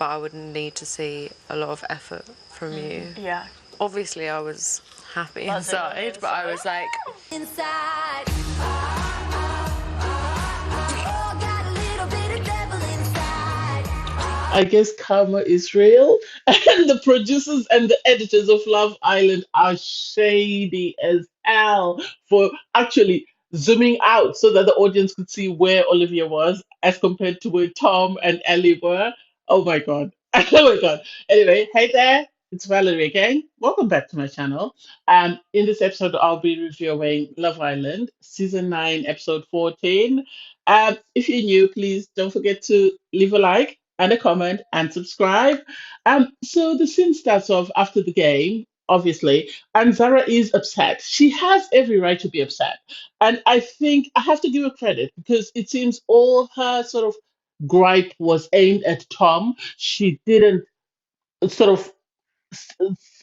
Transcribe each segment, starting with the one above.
but I would need to see a lot of effort from you. Yeah. Obviously, I was happy Buzzing on inside, the but I was like, Inside. We all got a little bit of devil inside. I guess karma is real, and the producers and the editors of Love Island are shady as hell for actually zooming out so that the audience could see where Olivia was as compared to where Tom and Ellie were. Oh my god. Oh my god. Anyway, hey there. It's Valerie again. Welcome back to my channel. In this episode, I'll be reviewing Love Island, season 9, episode 14. If you're new, please don't forget to leave a like and a comment and subscribe. So the scene starts off after the game, obviously, and Zara is upset. She has every right to be upset. And I think I have to give her credit because it seems all her sort of gripe was aimed at Tom. She didn't sort of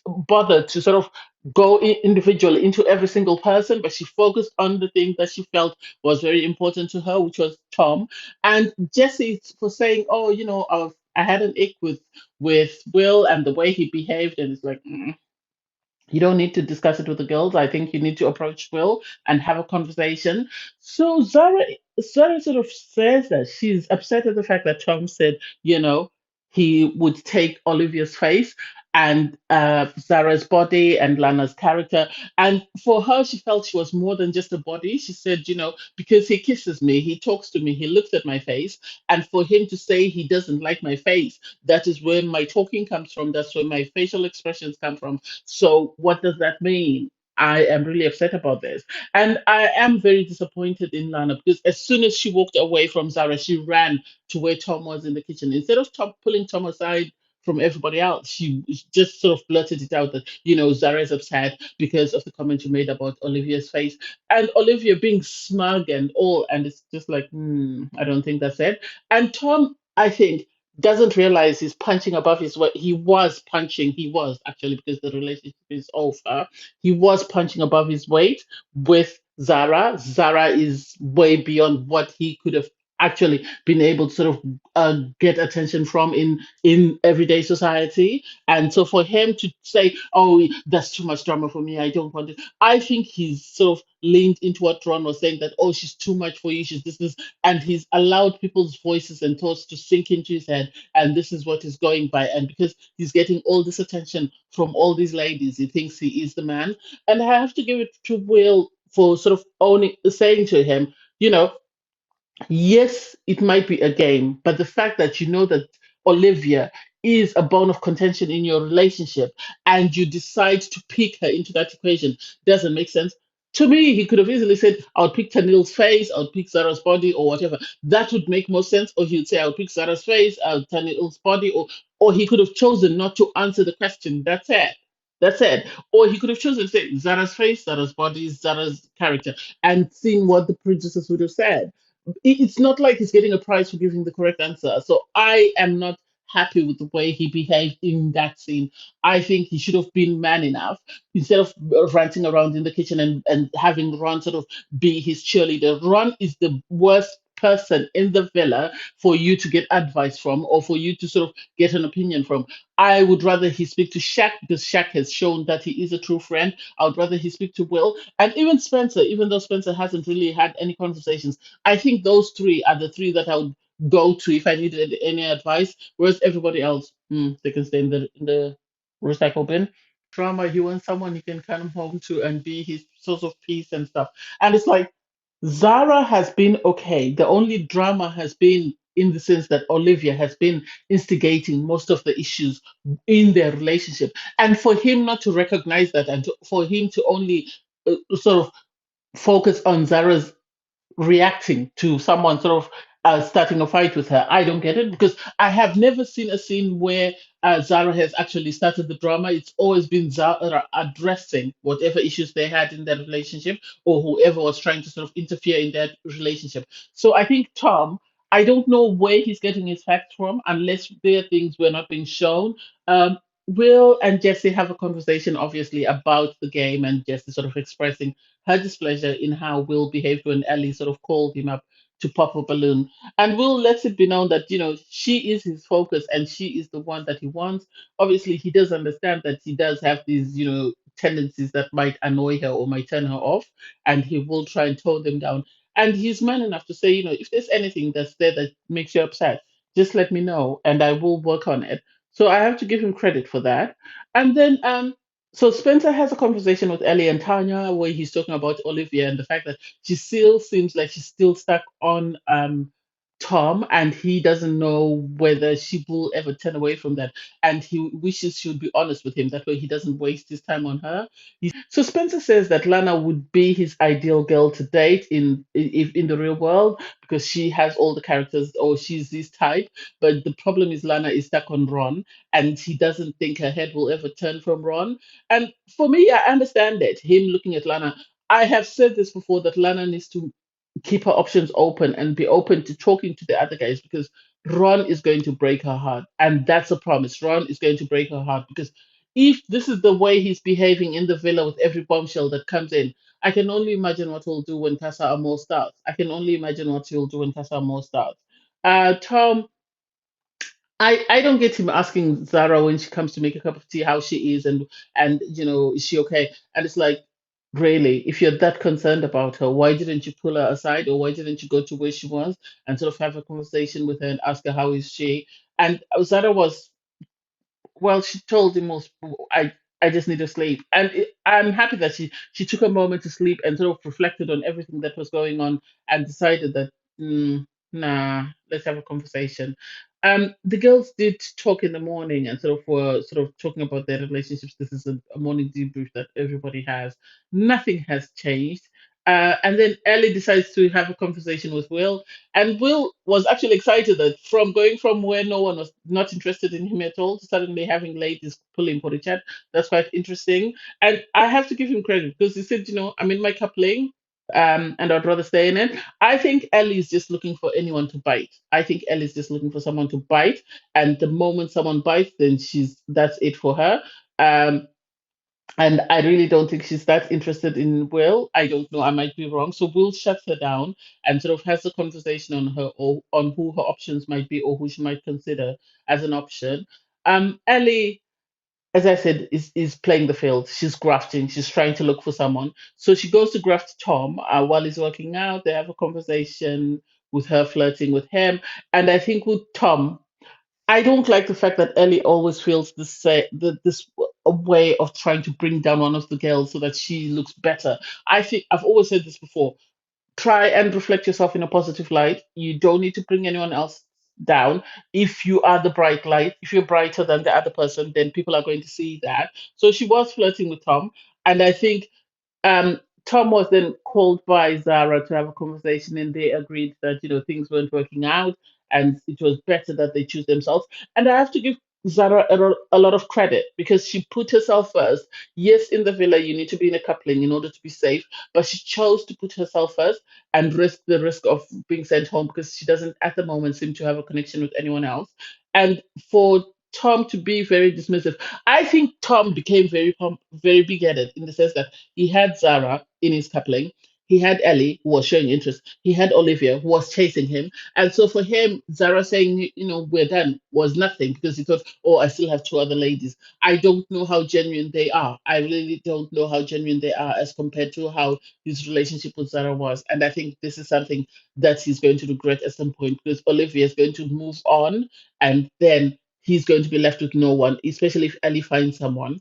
bother to sort of go individually into every single person, but she focused on the thing that she felt was very important to her, which was Tom. And Jesse for saying, "Oh, I had an ick with Will and the way he behaved," and it's like. You don't need to discuss it with the girls. I think you need to approach Will and have a conversation. So Zara sort of says that she's upset at the fact that Tom said, he would take Olivia's face and Zara's body and Lana's character. And for her, she felt she was more than just a body. She said, because he kisses me, he talks to me, he looks at my face. And for him to say he doesn't like my face, that is where my talking comes from. That's where my facial expressions come from. So what does that mean? I am really upset about this. And I am very disappointed in Lana because as soon as she walked away from Zara, she ran to where Tom was in the kitchen. Instead of pulling Tom aside from everybody else, she just sort of blurted it out that, Zara is upset because of the comment you made about Olivia's face. And Olivia being smug and all, and it's just like, I don't think that's it. And Tom, I think, doesn't realize he's punching above his weight. He was actually, because the relationship is over. He was punching above his weight with Zara. Zara is way beyond what he could have actually been able to sort of get attention from in everyday society. And so for him to say, "Oh, that's too much drama for me. I don't want it," I think he's sort of leaned into what Ron was saying that, "Oh, she's too much for you. She's this," and he's allowed people's voices and thoughts to sink into his head, and this is what he's going by. And because he's getting all this attention from all these ladies, he thinks he is the man. And I have to give it to Will for sort of saying to him, you know, yes, it might be a game, but the fact that you know that Olivia is a bone of contention in your relationship and you decide to pick her into that equation doesn't make sense. To me, he could have easily said, "I'll pick Tanil's face, I'll pick Zara's body," or whatever. That would make more sense. Or he'd say, "I'll pick Zara's face, I'll Tanil's body," or he could have chosen not to answer the question. That's it. That's it. Or he could have chosen to say Zara's face, Zara's body, Zara's character, and seen what the producers would have said. It's not like he's getting a prize for giving the correct answer. So I am not happy with the way he behaved in that scene. I think he should have been man enough instead of ranting around in the kitchen and having Ron sort of be his cheerleader. Ron is the worst person in the villa for you to get advice from or for you to sort of get an opinion from. I would rather he speak to Shaq because Shaq has shown that he is a true friend. I would rather he speak to Will and even Spencer, even though Spencer hasn't really had any conversations. I think those three are the three that I would go to if I needed any advice. Whereas everybody else, they can stay in the recycle bin. Drama, he wants someone he can come home to and be his source of peace and stuff. And it's like Zara has been okay. The only drama has been in the sense that Olivia has been instigating most of the issues in their relationship. And for him not to recognize that and for him to only sort of focus on Zara's reacting to someone sort of starting a fight with her. I don't get it because I have never seen a scene where Zara has actually started the drama. It's always been Zara addressing whatever issues they had in their relationship or whoever was trying to sort of interfere in that relationship. So I think Tom, I don't know where he's getting his facts from unless their things were not being shown. Will and Jesse have a conversation, obviously, about the game, and Jesse sort of expressing her displeasure in how Will behaved when Ellie sort of called him up to pop a balloon. And Will lets it be known that, she is his focus and she is the one that he wants. Obviously, he does understand that he does have these, tendencies that might annoy her or might turn her off, and he will try and tone them down. And he's man enough to say, if there's anything that's there that makes you upset, just let me know and I will work on it. So I have to give him credit for that. And then so Spencer has a conversation with Ellie and Tanya where he's talking about Olivia and the fact that she still seems like she's still stuck on Tom, and he doesn't know whether she will ever turn away from that. And he wishes she would be honest with him. That way he doesn't waste his time on her. So Spencer says that Lana would be his ideal girl to date if in the real world, because she has all the characters, or she's this type. But the problem is Lana is stuck on Ron, and he doesn't think her head will ever turn from Ron. And for me, I understand it. Him looking at Lana. I have said this before, that Lana needs to keep her options open and be open to talking to the other guys, because Ron is going to break her heart. And that's a promise. Ron is going to break her heart, because if this is the way he's behaving in the villa with every bombshell that comes in, I can only imagine what he'll do when Casa Amor starts. I can only imagine what he'll do when Casa Amor starts. Tom, I don't get him asking Zara when she comes to make a cup of tea how she is, and is she okay? And it's like, really, if you're that concerned about her, why didn't you pull her aside, or why didn't you go to where she was and sort of have a conversation with her and ask her how is she? And Zara was, well, she told him most, I just need to sleep, and I'm happy that she took a moment to sleep and sort of reflected on everything that was going on and decided that, nah, let's have a conversation. The girls did talk in the morning and sort of were sort of talking about their relationships. This is a morning debrief that everybody has. Nothing has changed. And then Ellie decides to have a conversation with Will, and Will was actually excited that from going from where no one was not interested in him at all to suddenly having ladies pulling for the chat. That's quite interesting. And I have to give him credit because he said, I'm in my coupling, and I'd rather stay in it. I think Ellie's just looking for anyone to bite. I think Ellie's just looking for someone to bite. And the moment someone bites, then that's it for her. Um, and I really don't think she's that interested in Will. I don't know. I might be wrong. So Will shuts her down and sort of has a conversation on her, or on who her options might be, or who she might consider as an option. Ellie, as I said, is playing the field. She's grafting. She's trying to look for someone. So she goes to graft Tom while he's working out. They have a conversation with her flirting with him. And I think with Tom, I don't like the fact that Ellie always feels this a way of trying to bring down one of the girls so that she looks better. I think I've always said this before. Try and reflect yourself in a positive light. You don't need to bring anyone else down. If you are the bright light, if you're brighter than the other person, then people are going to see that. So she was flirting with Tom, and I think Tom was then called by Zara to have a conversation, and they agreed that things weren't working out, and it was better that they choose themselves. And I have to give Zara a lot of credit because she put herself first. Yes, in the villa, you need to be in a coupling in order to be safe, but she chose to put herself first and risk the risk of being sent home because she doesn't, at the moment, seem to have a connection with anyone else. And for Tom to be very dismissive, I think Tom became very big-headed in the sense that he had Zara in his coupling. He had Ellie, who was showing interest. He had Olivia, who was chasing him. And so for him, Zara saying, we're done was nothing because he thought, oh, I still have two other ladies. I don't know how genuine they are. I really don't know how genuine they are as compared to how his relationship with Zara was. And I think this is something that he's going to regret at some point because Olivia is going to move on, and then he's going to be left with no one, especially if Ellie finds someone.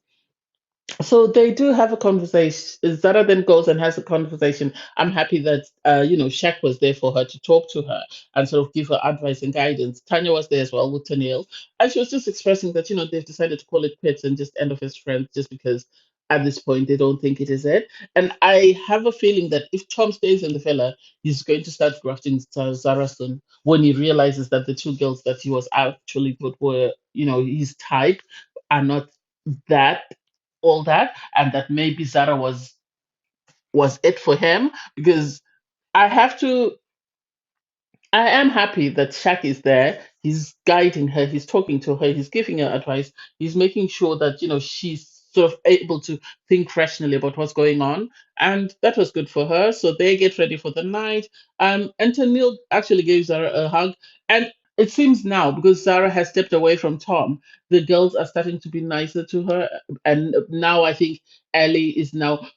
So they do have a conversation. Zara then goes and has a conversation. I'm happy that Shaq was there for her to talk to her and sort of give her advice and guidance. Tanya was there as well with Tennille, and she was just expressing that they've decided to call it quits and just end of his friends just because at this point they don't think it is it. And I have a feeling that if Tom stays in the villa, he's going to start grafting Zara soon when he realizes that the two girls that he was actually good were his type are not that all that, and that maybe Zara was it for him because I have to I am happy that Shaq is there. He's guiding her, he's talking to her, he's giving her advice, he's making sure that she's sort of able to think rationally about what's going on. And that was good for her. So they get ready for the night. And Tennille actually gave Zara a hug. And it seems now, because Zara has stepped away from Tom, the girls are starting to be nicer to her. And now I think Ellie is now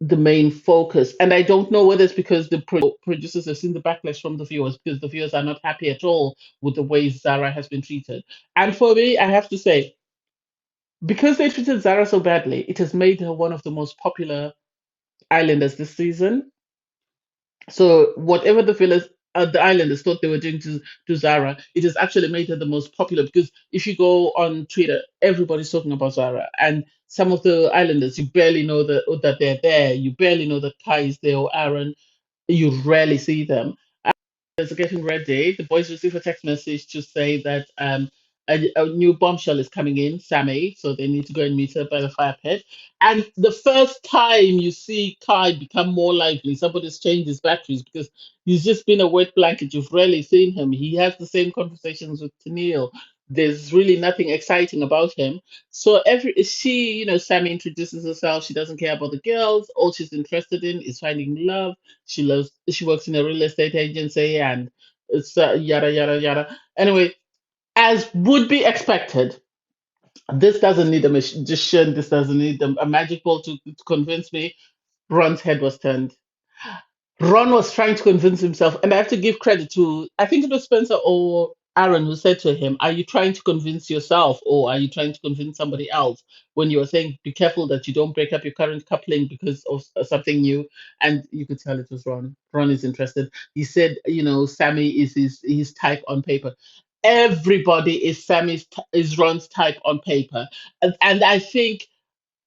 the main focus. And I don't know whether it's because the producers have seen the backlash from the viewers, because the viewers are not happy at all with the way Zara has been treated. And for me, I have to say, because they treated Zara so badly, it has made her one of the most popular islanders this season. So whatever the islanders thought they were doing to Zara, it has actually made her the most popular, because if you go on Twitter, everybody's talking about Zara. And some of the islanders, you barely know that they're there. You barely know that Kai is there or Aaron. You rarely see them. Is getting ready. The boys receive a text message to say that a new bombshell is coming in, Sammy. So they need to go and meet her by the fire pit. And the first time you see Kai become more lively, somebody's changed his batteries, because he's just been a wet blanket. You've rarely seen him. He has the same conversations with Tennille. There's really nothing exciting about him. So Sammy introduces herself. She doesn't care about the girls. All she's interested in is finding love. She works in a real estate agency, and it's yada yada yada. Anyway, as would be expected, this doesn't need a magician. This doesn't need a magic ball to convince me. Ron's head was turned. Ron was trying to convince himself, and I have to give credit to, I think it was Spencer or Aaron who said to him, "Are you trying to convince yourself, or are you trying to convince somebody else?" When you were saying, "Be careful that you don't break up your current coupling because of something new," and you could tell it was Ron. Ron is interested. He said, Sammy is his type on paper. Everybody is Ron's type on paper, and I think,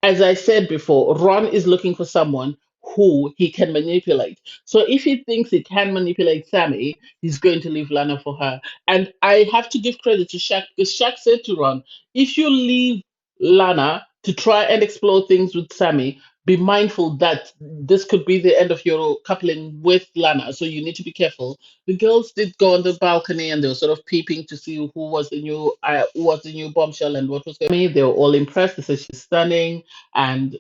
as I said before, Ron is looking for someone who he can manipulate. So if he thinks he can manipulate Sammy, he's going to leave Lana for her. And I have to give credit to Shaq, because Shaq said to Ron, if you leave Lana to try and explore things with Sammy, be mindful that this could be the end of your coupling with Lana. So you need to be careful. The girls did go on the balcony, and they were sort of peeping to see who was the new bombshell and what was going on. They were all impressed. They said she's stunning, and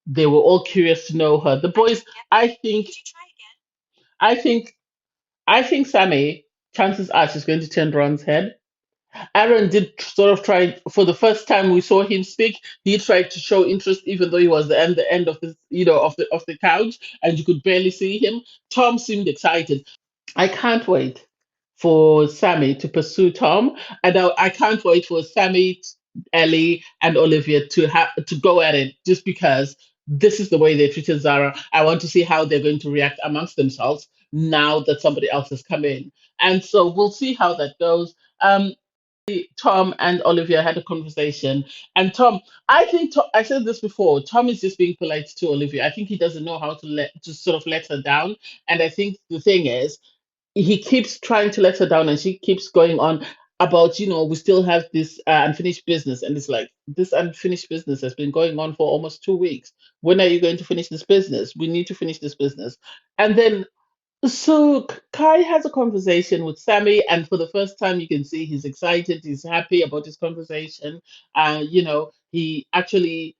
they were all curious to know her. The boys, I think, I think, I think Sammy, chances are she's going to turn Ron's head. Aaron did sort of try, for the first time we saw him speak. He tried to show interest, even though he was the end of the couch, and you could barely see him. Tom seemed excited. I can't wait for Sammy to pursue Tom, and I can't wait for Sammy, Ellie, and Olivia to go at it. Just because this is the way they treated Zara, I want to see how they're going to react amongst themselves now that somebody else has come in, and so we'll see how that goes. Tom and Olivia had a conversation, and I said this before. Tom is just being polite to Olivia. I think he doesn't know how to sort of let her down, and I think the thing is, he keeps trying to let her down, and she keeps going on about, we still have this unfinished business, and it's like, this unfinished business has been going on for almost 2 weeks. When are you going to finish this business? We need to finish this business. And then, so Kai has a conversation with Sammy, and for the first time you can see he's excited, he's happy about his conversation. He actually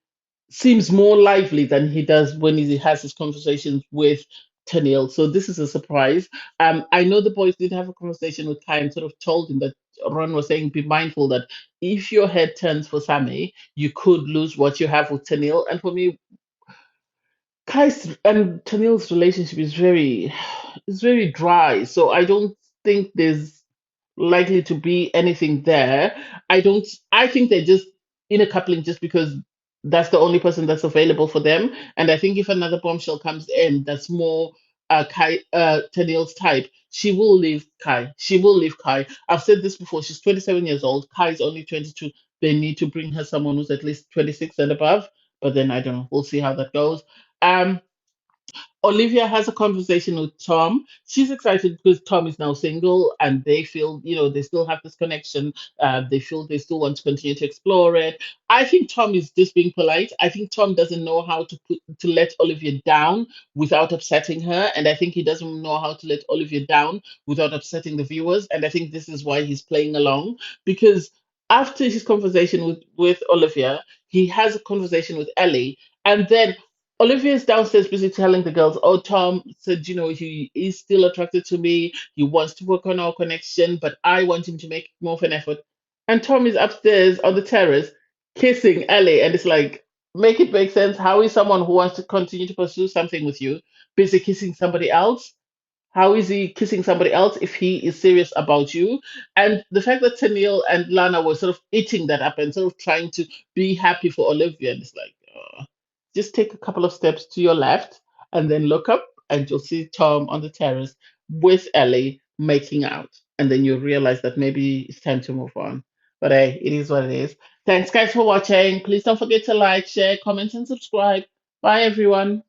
seems more lively than he does when he has his conversations with Tennille. So this is a surprise. I know the boys did have a conversation with Kai and sort of told him that Ron was saying, be mindful that if your head turns for Sammy, you could lose what you have with Tennille. And for me, Kai's and Tennille's relationship is very dry. So I don't think there's likely to be anything there. I think they're just in a coupling just because that's the only person that's available for them. And I think if another bombshell comes in that's more Tennille's type, she will leave Kai. She will leave Kai. I've said this before. She's 27 years old. Kai is only 22. They need to bring her someone who's at least 26 and above. But then I don't know. We'll see how that goes. Um, Olivia has a conversation with Tom. She's excited because Tom is now single, and they feel, they still have this connection. They feel they still want to continue to explore it. I think Tom is just being polite. I think Tom doesn't know how to let Olivia down without upsetting her, and I think he doesn't know how to let Olivia down without upsetting the viewers. And I think this is why he's playing along, because after his conversation with Olivia, he has a conversation with Ellie, and then Olivia is downstairs busy telling the girls, "Oh, Tom said, he is still attracted to me. He wants to work on our connection, but I want him to make more of an effort." And Tom is upstairs on the terrace kissing Ellie, and it's like, make it make sense. How is someone who wants to continue to pursue something with you busy kissing somebody else? How is he kissing somebody else if he is serious about you? And the fact that Tennille and Lana were sort of eating that up and sort of trying to be happy for Olivia, and it's like, just take a couple of steps to your left and then look up, and you'll see Tom on the terrace with Ellie making out. And then you realize that maybe it's time to move on. But hey, it is what it is. Thanks, guys, for watching. Please don't forget to like, share, comment, and subscribe. Bye, everyone.